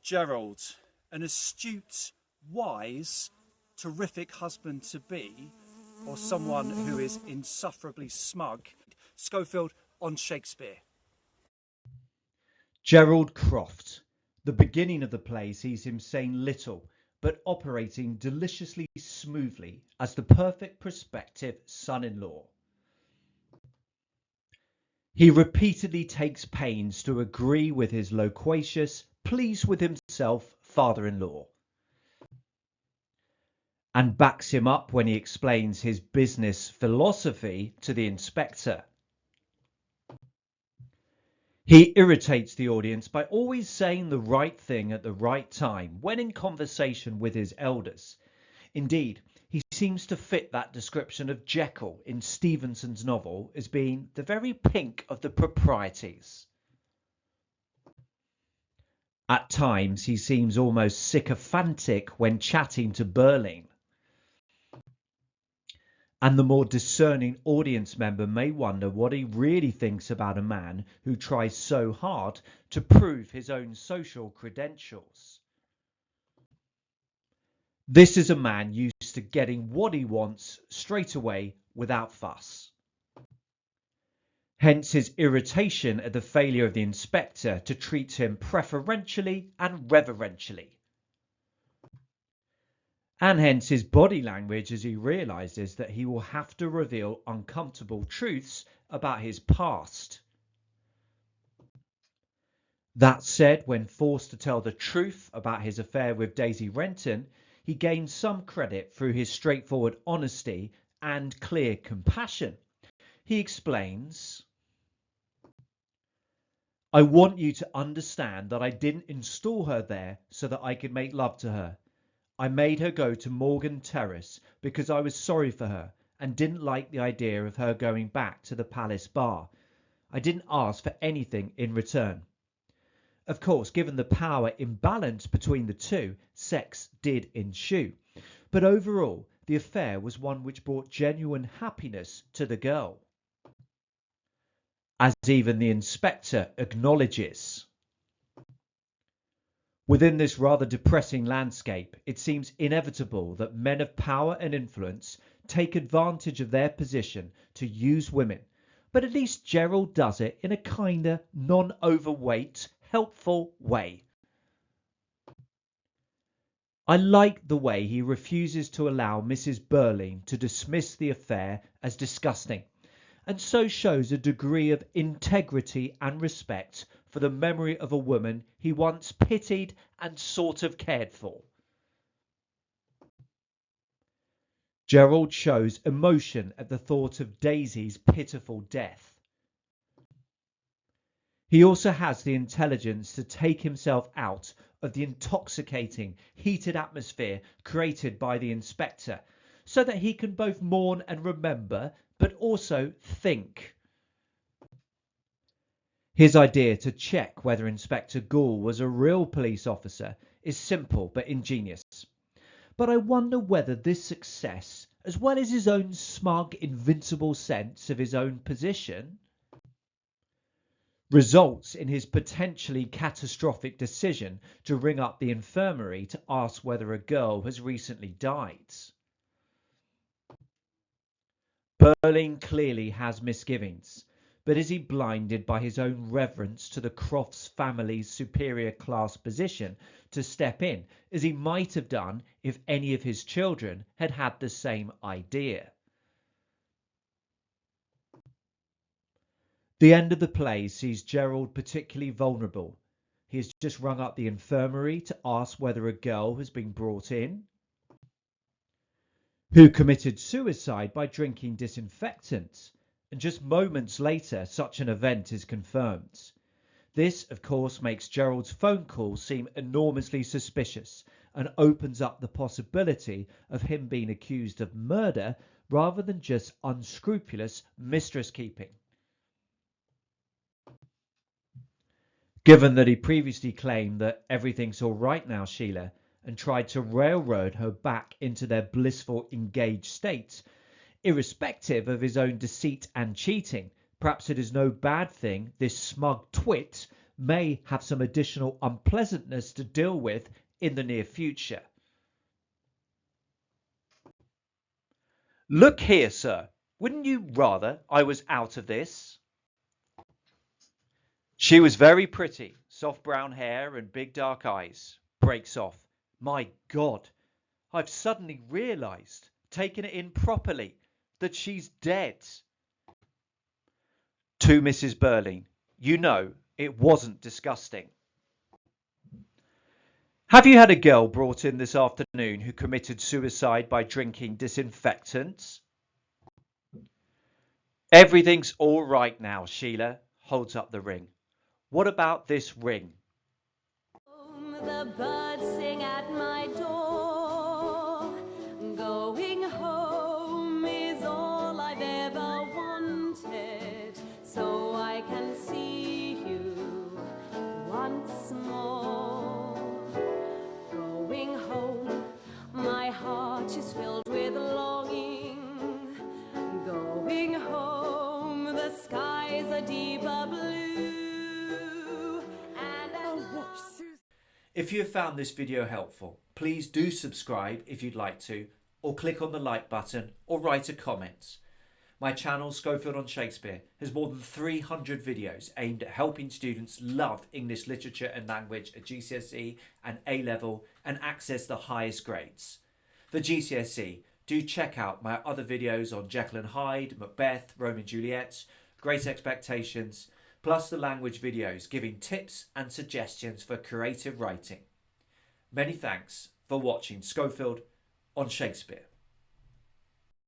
Gerald, an astute, wise, terrific husband to be, or someone who is insufferably smug? Schofield on Shakespeare. Gerald Croft. The beginning of the play sees him saying little, but operating deliciously smoothly as the perfect prospective son-in-law. He repeatedly takes pains to agree with his loquacious, pleased with himself father-in-law, and backs him up when he explains his business philosophy to the inspector. He irritates the audience by always saying the right thing at the right time when in conversation with his elders. Indeed, he seems to fit that description of Jekyll in Stevenson's novel as being the very pink of the proprieties. At times, he seems almost sycophantic when chatting to Burling. And the more discerning audience member may wonder what he really thinks about a man who tries so hard to prove his own social credentials. This is a man used to getting what he wants straight away without fuss. Hence his irritation at the failure of the inspector to treat him preferentially and reverentially. And hence his body language as he realizes that he will have to reveal uncomfortable truths about his past. That said, when forced to tell the truth about his affair with Daisy Renton, he gains some credit through his straightforward honesty and clear compassion. He explains, "I want you to understand that I didn't install her there so that I could make love to her. I made her go to Morgan Terrace because I was sorry for her and didn't like the idea of her going back to the Palace Bar. I didn't ask for anything in return." Of course, given the power imbalance between the two, sex did ensue. But overall, the affair was one which brought genuine happiness to the girl, as even the inspector acknowledges. Within this rather depressing landscape, it seems inevitable that men of power and influence take advantage of their position to use women, but at least Gerald does it in a kinder, non-overweight, helpful way. I like the way he refuses to allow Mrs. Burling to dismiss the affair as disgusting, and so shows a degree of integrity and respect for the memory of a woman he once pitied and sort of cared for. Gerald shows emotion at the thought of Daisy's pitiful death. He also has the intelligence to take himself out of the intoxicating, heated atmosphere created by the inspector, so that he can both mourn and remember, but also think. His idea to check whether Inspector Gould was a real police officer is simple but ingenious. But I wonder whether this success, as well as his own smug, invincible sense of his own position, results in his potentially catastrophic decision to ring up the infirmary to ask whether a girl has recently died. Burling clearly has misgivings, but is he blinded by his own reverence to the Crofts family's superior class position to step in, as he might have done if any of his children had had the same idea? The end of the play sees Gerald particularly vulnerable. He has just rung up the infirmary to ask whether a girl has been brought in who committed suicide by drinking disinfectant, and just moments later such an event is confirmed. This, of course, makes Gerald's phone call seem enormously suspicious and opens up the possibility of him being accused of murder rather than just unscrupulous mistress keeping. Given that he previously claimed that everything's all right now, Sheila, and tried to railroad her back into their blissful engaged state, irrespective of his own deceit and cheating, perhaps it is no bad thing this smug twit may have some additional unpleasantness to deal with in the near future. Look here, sir. Wouldn't you rather I was out of this? She was very pretty, soft brown hair and big dark eyes. Breaks off. My God, I've suddenly realised, taken it in properly, that she's dead. To Mrs. Burling, you know, it wasn't disgusting. Have you had a girl brought in this afternoon who committed suicide by drinking disinfectants? Everything's all right now, Sheila. Holds up the ring. What about this ring? The birds sing at my door. Going home is all I've ever wanted, so I can see you once more. Going home, my heart is filled with longing. Going home, the skies are deeper blue. If you have found this video helpful, please do subscribe if you'd like to, or click on the like button, or write a comment. My channel, Schofield on Shakespeare, has more than 300 videos aimed at helping students love English literature and language at GCSE and A-level and access the highest grades. For GCSE, do check out my other videos on Jekyll and Hyde, Macbeth, Romeo and Juliet, Great Expectations, plus the language videos giving tips and suggestions for creative writing. Many thanks for watching Schofield on Shakespeare.